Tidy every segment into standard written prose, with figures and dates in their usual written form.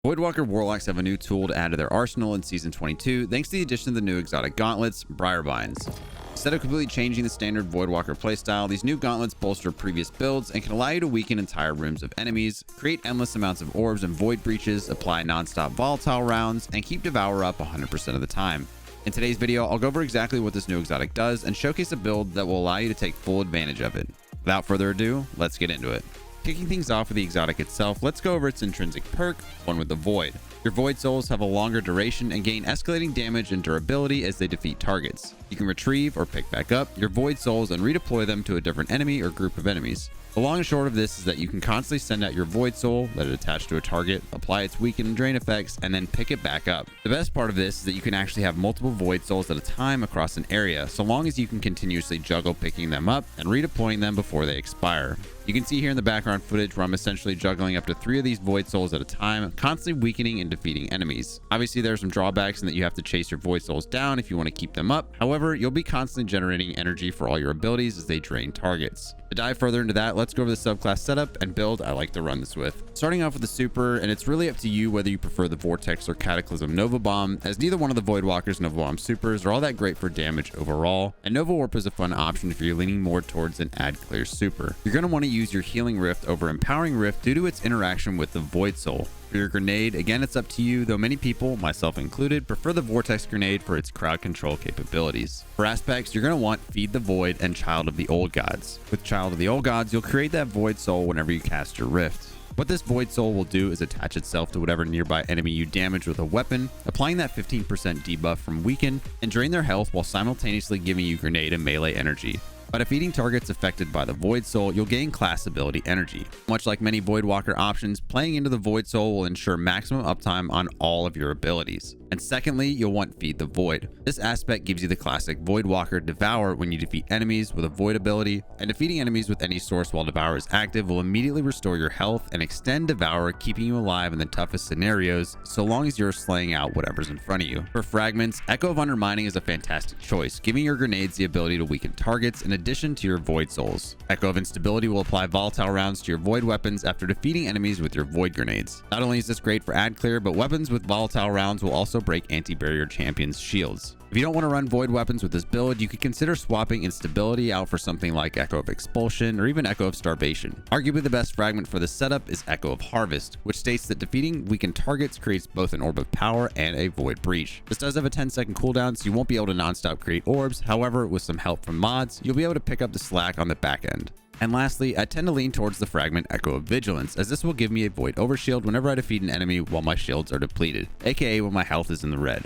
Voidwalker Warlocks have a new tool to add to their arsenal in Season 22 thanks to the addition of the new exotic gauntlets, Briarbinds. Instead of completely changing the standard Voidwalker playstyle, these new gauntlets bolster previous builds and can allow you to weaken entire rooms of enemies, create endless amounts of orbs and void breaches, apply non-stop volatile rounds, and keep Devour up 100% of the time. In today's video, I'll go over exactly what this new exotic does and showcase a build that will allow you to take full advantage of it. Without further ado, let's get into it. Kicking things off with the exotic itself, let's go over its intrinsic perk, one with the Void. Your Void Souls have a longer duration and gain escalating damage and durability as they defeat targets. You can retrieve or pick back up your Void Souls and redeploy them to a different enemy or group of enemies. The long and short of this is that you can constantly send out your Void Soul, let it attach to a target, apply its weaken and drain effects, and then pick it back up. The best part of this is that you can actually have multiple Void Souls at a time across an area, so long as you can continuously juggle picking them up and redeploying them before they expire. You can see here in the background footage where I'm essentially juggling up to 3 of these Void Souls at a time, constantly weakening and defeating enemies. Obviously, there are some drawbacks in that you have to chase your Void Souls down if you want to keep them up. However, you'll be constantly generating energy for all your abilities as they drain targets. To dive further into that, let's go over the subclass setup and build I like to run this with. Starting off with the super, and it's really up to you whether you prefer the Vortex or Cataclysm Nova Bomb, as neither one of the Voidwalker's Nova Bomb supers are all that great for damage overall, and Nova Warp is a fun option if you're leaning more towards an Add Clear super. You're going to want to use your Healing Rift over Empowering Rift due to its interaction with the Void Soul. For your grenade, again, it's up to you, though many people, myself included, prefer the Vortex Grenade for its crowd control capabilities. For aspects, you're going to want Feed the Void and Child of the Old Gods. With Child of the Old Gods, you'll create that Void Soul whenever you cast your Rift. What this Void Soul will do is attach itself to whatever nearby enemy you damage with a weapon, applying that 15% debuff from Weaken, and drain their health while simultaneously giving you grenade and melee energy. By defeating targets affected by the Void Soul, you'll gain class ability energy. Much like many Voidwalker options, playing into the Void Soul will ensure maximum uptime on all of your abilities. And secondly, you'll want Feed the Void. This aspect gives you the classic Voidwalker Devour when you defeat enemies with a Void ability, and defeating enemies with any source while Devour is active will immediately restore your health and extend Devour, keeping you alive in the toughest scenarios, so long as you're slaying out whatever's in front of you. For Fragments, Echo of Undermining is a fantastic choice, giving your grenades the ability to weaken targets in addition to your Void Souls. Echo of Instability will apply volatile rounds to your Void weapons after defeating enemies with your Void grenades. Not only is this great for Add Clear, but weapons with volatile rounds will also break anti-barrier champions' shields. If you don't want to run Void weapons with this build, you could consider swapping Instability out for something like Echo of Expulsion or even Echo of Starvation. Arguably the best fragment for this setup is Echo of Harvest, which states that defeating weakened targets creates both an Orb of Power and a Void Breach. This does have a 10-second cooldown, so you won't be able to non-stop create orbs. However, with some help from mods, you'll be able to pick up the slack on the back end. And lastly, I tend to lean towards the fragment Echo of Vigilance, as this will give me a Void Overshield whenever I defeat an enemy while my shields are depleted, aka when my health is in the red.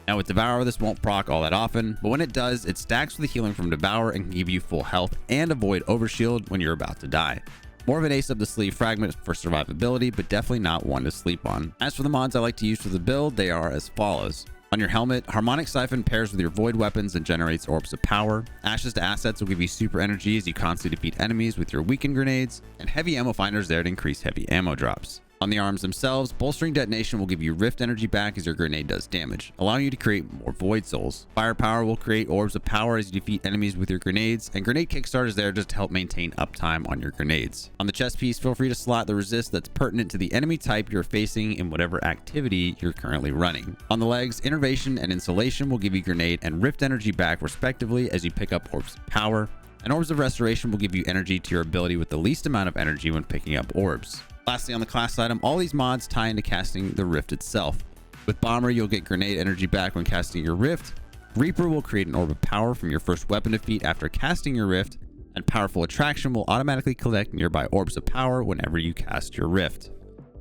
Now with Devour, this won't proc all that often, but when it does, it stacks with the healing from Devour and can give you full health and a Void Overshield when you're about to die. More of an ace up the sleeve fragment for survivability, but definitely not one to sleep on. As for the mods I like to use for the build, they are as follows. On your helmet, Harmonic Siphon pairs with your Void weapons and generates Orbs of Power. Ashes to Assets will give you super energy as you constantly defeat enemies with your Weakened grenades, and Heavy Ammo Finder is there to increase heavy ammo drops. On the arms themselves, Bolstering Detonation will give you Rift energy back as your grenade does damage, allowing you to create more Void Souls. Firepower will create Orbs of Power as you defeat enemies with your grenades, and Grenade Kickstart is there just to help maintain uptime on your grenades. On the chest piece, feel free to slot the resist that's pertinent to the enemy type you're facing in whatever activity you're currently running. On the legs, Innervation and Insulation will give you grenade and Rift energy back respectively as you pick up Orbs of Power, and Orbs of Restoration will give you energy to your ability with the least amount of energy when picking up orbs. Lastly, on the class item, all these mods tie into casting the Rift itself. With Bomber, you'll get grenade energy back when casting your Rift. Reaper will create an Orb of Power from your first weapon defeat after casting your Rift, and Powerful Attraction will automatically collect nearby Orbs of Power whenever you cast your Rift.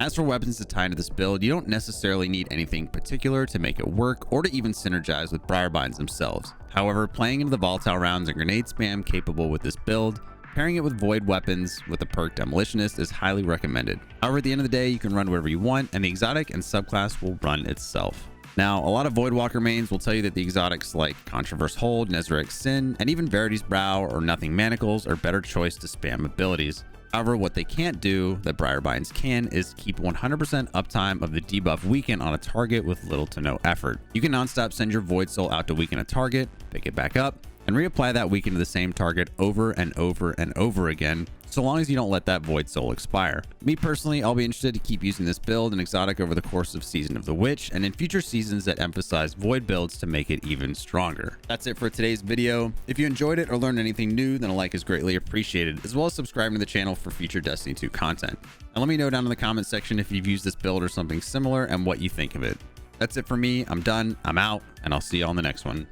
As for weapons to tie into this build, you don't necessarily need anything particular to make it work or to even synergize with Briarbinds themselves. However, playing into the volatile rounds and grenade spam capable with this build, pairing it with Void weapons with the perk Demolitionist is highly recommended. However, at the end of the day, you can run whatever you want, and the exotic and subclass will run itself. Now, a lot of Voidwalker mains will tell you that the exotics like Controverse Hold, Nezarec Sin, and even Verity's Brow or Nothing Manacles are better choice to spam abilities. However, what they can't do that Briarbinds can is keep 100% uptime of the debuff Weaken on a target with little to no effort. You can non-stop send your Void Soul out to weaken a target, pick it back up, and reapply that weaken to the same target over and over and over again, so long as you don't let that Void Soul expire. Me personally, I'll be interested to keep using this build and exotic over the course of Season of the Witch and in future seasons that emphasize Void builds to make it even stronger. That's it for today's video. If you enjoyed it or learned anything new, then a like is greatly appreciated, as well as subscribing to the channel for future Destiny 2 content. And let me know down in the comments section if you've used this build or something similar and what you think of it. That's it for me. I'm done. I'm out, and I'll see you on the next one.